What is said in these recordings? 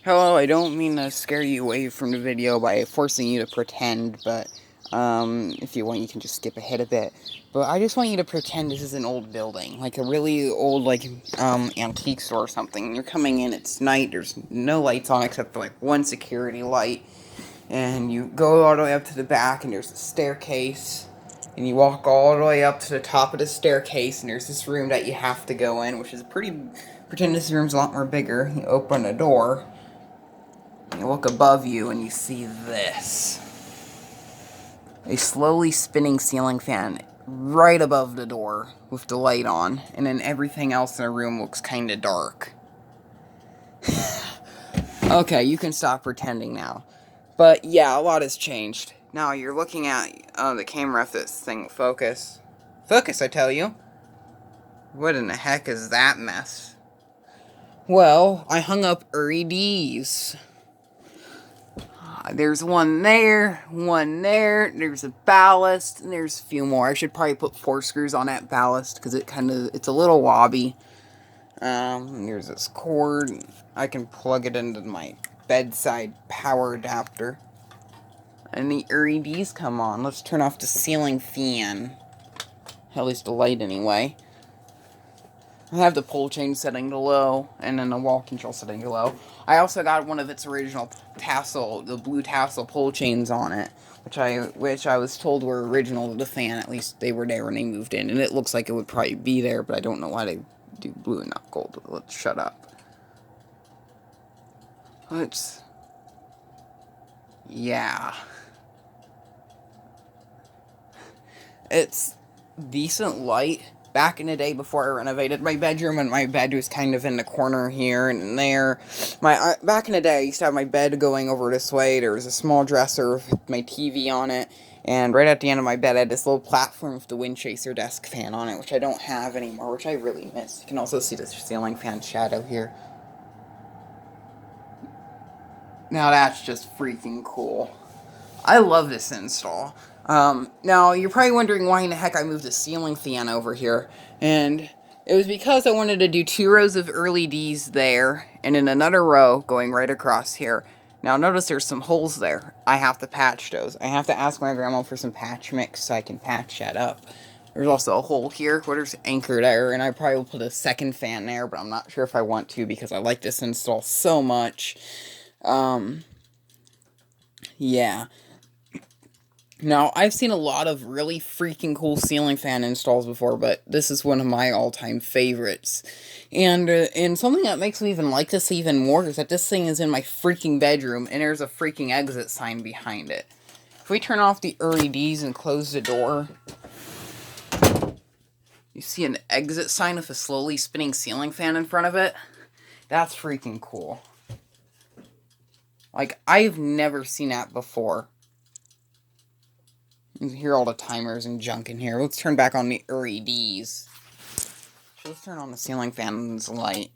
Hello, I don't mean to scare you away from the video by forcing you to pretend, but, if you want, you can just skip ahead a bit. But I just want you to pretend this is an old building, like a really old, like, antique store or something. You're coming in, it's night, there's no lights on except for, like, one security light. And you go all the way up to the back, and there's a staircase. And you walk all the way up to the top of the staircase, and there's this room that you have to go in, which is pretend this room's a lot more bigger. You open the door. You look above you and you see this. A slowly spinning ceiling fan right above the door with the light on, and then everything else in the room looks kinda dark. Okay, you can stop pretending now. But yeah, a lot has changed. Now you're looking at the camera if this thing will focus. Focus, I tell you. What in the heck is that mess? Well, I hung up LEDs. There's one there, there's a ballast, and there's a few more. I should probably put 4 screws on that ballast, because it's a little wobbly. There's this cord. I can plug it into my bedside power adapter. And the LEDs come on. Let's turn off the ceiling fan. At least the light anyway. I have the pull chain setting to low, and then the wall control setting to low. I also got one of its original tassel, the blue tassel pull chains on it, which I was told were original to the fan. At least they were there when they moved in, and it looks like it would probably be there, but I don't know why they do blue and not gold. Let's shut up. Yeah. It's decent light. Back in the day before I renovated my bedroom, and my bed was kind of in the corner here and there. Back in the day, I used to have my bed going over this way. There was a small dresser with my TV on it, and right at the end of my bed, I had this little platform with the wind chaser desk fan on it, which I don't have anymore, which I really miss. You can also see the ceiling fan shadow here. Now that's just freaking cool. I love this install. Now, you're probably wondering why in the heck I moved the ceiling fan over here. And it was because I wanted to do 2 rows of LEDs there, and then another row going right across here. Now, notice there's some holes there. I have to patch those. I have to ask my grandma for some patch mix so I can patch that up. There's also a hole here where there's anchor there, and I probably will put a second fan there, but I'm not sure if I want to because I like this install so much. Yeah. Now, I've seen a lot of really freaking cool ceiling fan installs before, but this is one of my all-time favorites. And something that makes me even like this even more is that this thing is in my freaking bedroom, and there's a freaking exit sign behind it. If we turn off the LEDs and close the door, you see an exit sign with a slowly spinning ceiling fan in front of it? That's freaking cool. Like, I've never seen that before. You can hear all the timers and junk in here. Let's turn back on the LEDs. Let's turn on the ceiling fan's light.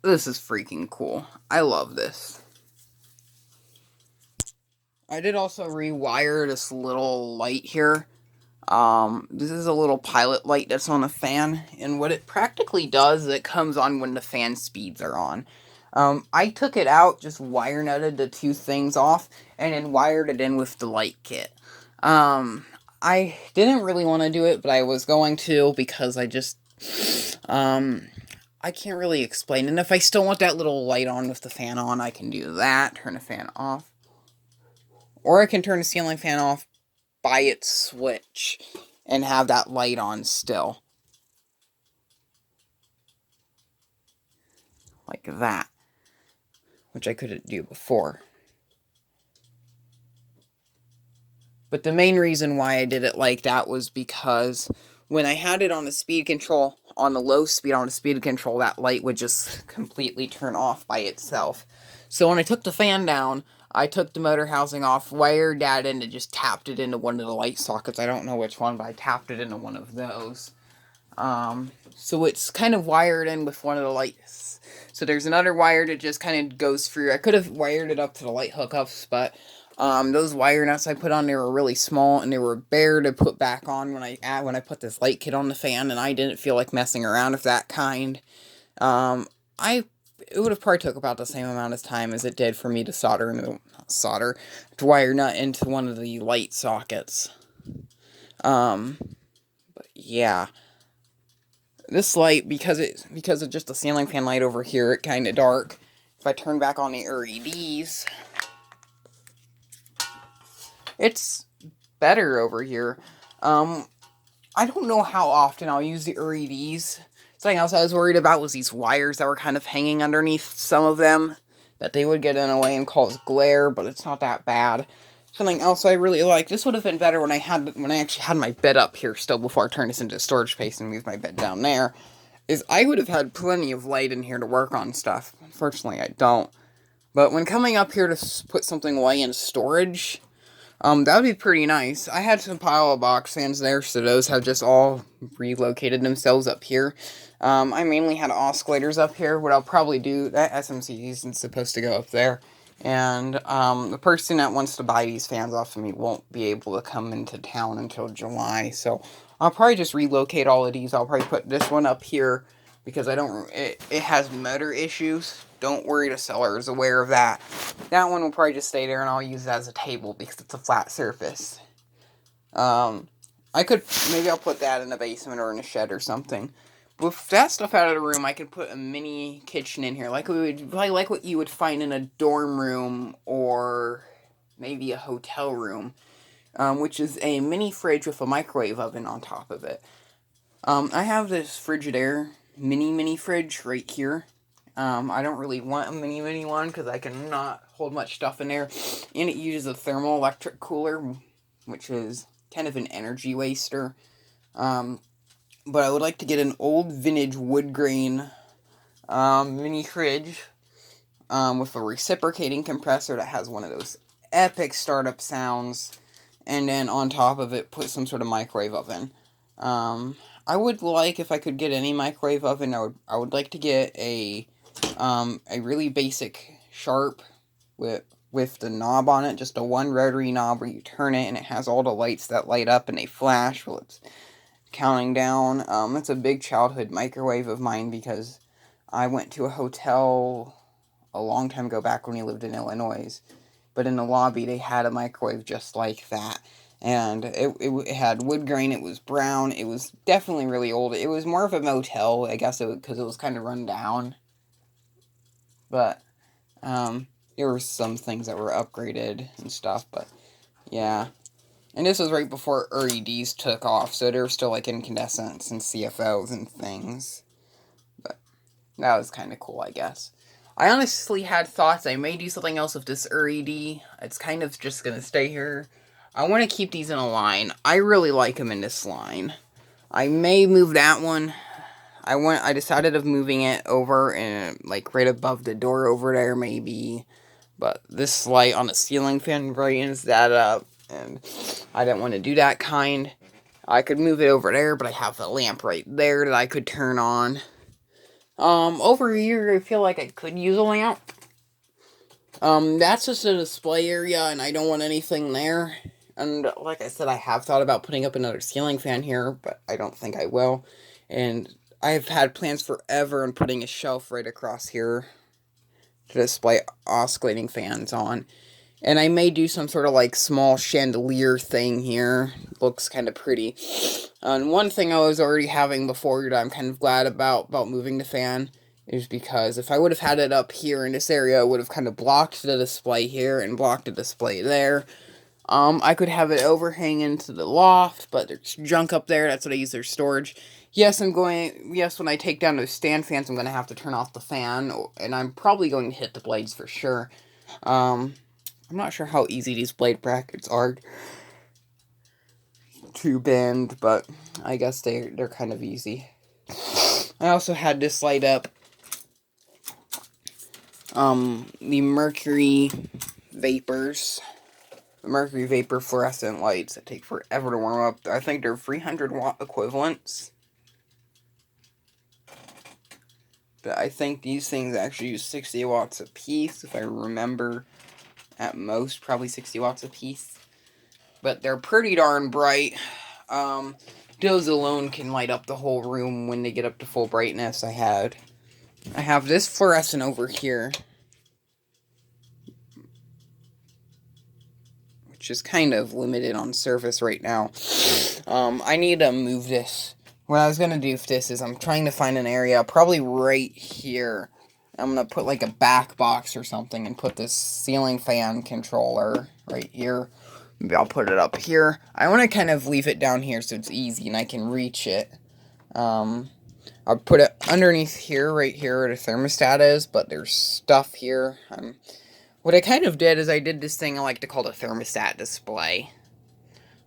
This is freaking cool. I love this. I did also rewire this little light here. This is a little pilot light that's on a fan, and what it practically does is it comes on when the fan speeds are on. I took it out, just wire nutted the 2 things off, and then wired it in with the light kit. I didn't really want to do it, but I was going to because I just, I can't really explain. And if I still want that little light on with the fan on, I can do that, turn the fan off. Or I can turn the ceiling fan off by its switch and have that light on still. Like that. Which I couldn't do before. But the main reason why I did it like that was because when I had it on the speed control, on the low speed on the speed control, that light would just completely turn off by itself. So when I took the fan down, I took the motor housing off, wired that in, and just tapped it into one of the light sockets. I don't know which one, but I tapped it into one of those. So it's kind of wired in with one of the lights. So there's another wire that just kind of goes through. I could have wired it up to the light hookups, but those wire nuts I put on there were really small, and they were bare to put back on when I put this light kit on the fan, and I didn't feel like messing around with that kind. I it would have probably took about the same amount of time as it did for me to to wire nut into one of the light sockets. But yeah. This light, because it's just a ceiling fan light over here, it's kind of dark. If I turn back on the LEDs, it's better over here. I don't know how often I'll use the LEDs. Something else I was worried about was these wires that were kind of hanging underneath some of them, that they would get in the way and cause glare, but it's not that bad. Something else I really like, this would have been better when I actually had my bed up here still before I turned this into a storage space and moved my bed down there, is I would have had plenty of light in here to work on stuff. Unfortunately, I don't. But when coming up here to put something away in storage, that would be pretty nice. I had some pile of box fans there, so those have just all relocated themselves up here. I mainly had oscillators up here. What I'll probably do, that SMC isn't supposed to go up there. And the person that wants to buy these fans off of me won't be able to come into town until July. So I'll probably just relocate all of these. I'll probably put this one up here because it has motor issues. Don't worry, the seller is aware of that. That one will probably just stay there, and I'll use it as a table because it's a flat surface. Maybe I'll put that in the basement or in a shed or something. With that stuff out of the room, I could put a mini kitchen in here, like what you would find in a dorm room or maybe a hotel room, which is a mini fridge with a microwave oven on top of it. I have this Frigidaire mini fridge right here. I don't really want a mini one because I cannot hold much stuff in there. And it uses a thermoelectric cooler, which is kind of an energy waster. But I would like to get an old vintage wood grain mini fridge with a reciprocating compressor that has one of those epic startup sounds. And then on top of it, put some sort of microwave oven. I would like, if I could get any microwave oven, I would like to get a really basic Sharp with the knob on it, just a one rotary knob where you turn it and it has all the lights that light up and they flash while it's counting down. It's a big childhood microwave of mine because I went to a hotel a long time ago back when we lived in Illinois, but in the lobby they had a microwave just like that. And it had wood grain, it was brown, it was definitely really old. It was more of a motel, I guess, because it was kind of run down. But, there were some things that were upgraded and stuff, but, yeah. And this was right before LEDs took off, so there were still, like, incandescents and CFLs and things. But, that was kind of cool, I guess. I honestly had thoughts I may do something else with this LED. It's kind of just gonna stay here. I want to keep these in a line. I really like them in this line. I may move that one. I decided of moving it over and like right above the door over there maybe. But this light on the ceiling fan brightens that up, and I didn't want to do that kind. I could move it over there, but I have the lamp right there that I could turn on. Over here, I feel like I could use a lamp. That's just a display area, and I don't want anything there. And like I said, I have thought about putting up another ceiling fan here, but I don't think I will. And I've had plans forever on putting a shelf right across here to display oscillating fans on. And I may do some sort of like small chandelier thing here. Looks kind of pretty. And one thing I was already having before that I'm kind of glad about moving the fan is because if I would have had it up here in this area, it would have kind of blocked the display here and blocked the display there. I could have it overhang into the loft, but there's junk up there. That's what I use for storage. Yes, when I take down those stand fans, I'm going to have to turn off the fan, and I'm probably going to hit the blades for sure. I'm not sure how easy these blade brackets are to bend, but I guess they're kind of easy. I also had this light up. The Mercury Vapors. The Mercury Vapor fluorescent lights that take forever to warm up. I think they're 300 watt equivalents. But I think these things actually use 60 watts a piece, if I remember. At most, probably 60 watts a piece. But they're pretty darn bright. Those alone can light up the whole room when they get up to full brightness. I had I have this fluorescent over here, which is kind of limited on surface right now. I need to move this. What I was going to do with this is I'm trying to find an area, probably right here. I'm going to put like a back box or something and put this ceiling fan controller right here. Maybe I'll put it up here. I want to kind of leave it down here so it's easy and I can reach it. I'll put it underneath here, right here where the thermostat is, but there's stuff here. What I kind of did is I did this thing I like to call the thermostat display,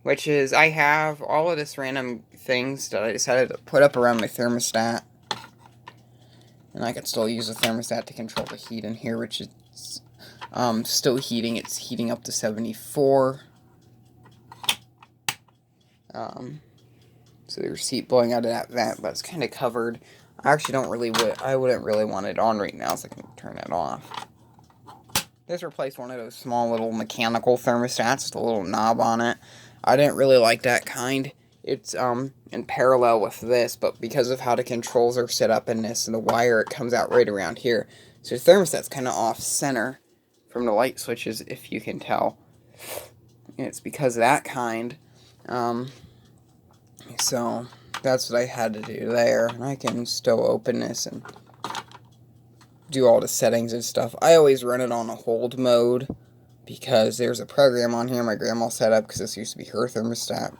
which is I have all of this random things that I decided to put up around my thermostat, and I can still use the thermostat to control the heat in here, which is still heating. It's heating up to 74. So there's heat blowing out of that vent, but it's kind of covered. I actually I wouldn't really want it on right now, so I can turn it off. This replaced one of those small little mechanical thermostats with a little knob on it. I didn't really like that kind. It's in parallel with this, but because of how the controls are set up in this and the wire, it comes out right around here. So the thermostat's kind of off center from the light switches, if you can tell. And it's because of that kind. So that's what I had to do there. And I can still open this and do all the settings and stuff. I always run it on a hold mode because there's a program on here my grandma set up because this used to be her thermostat.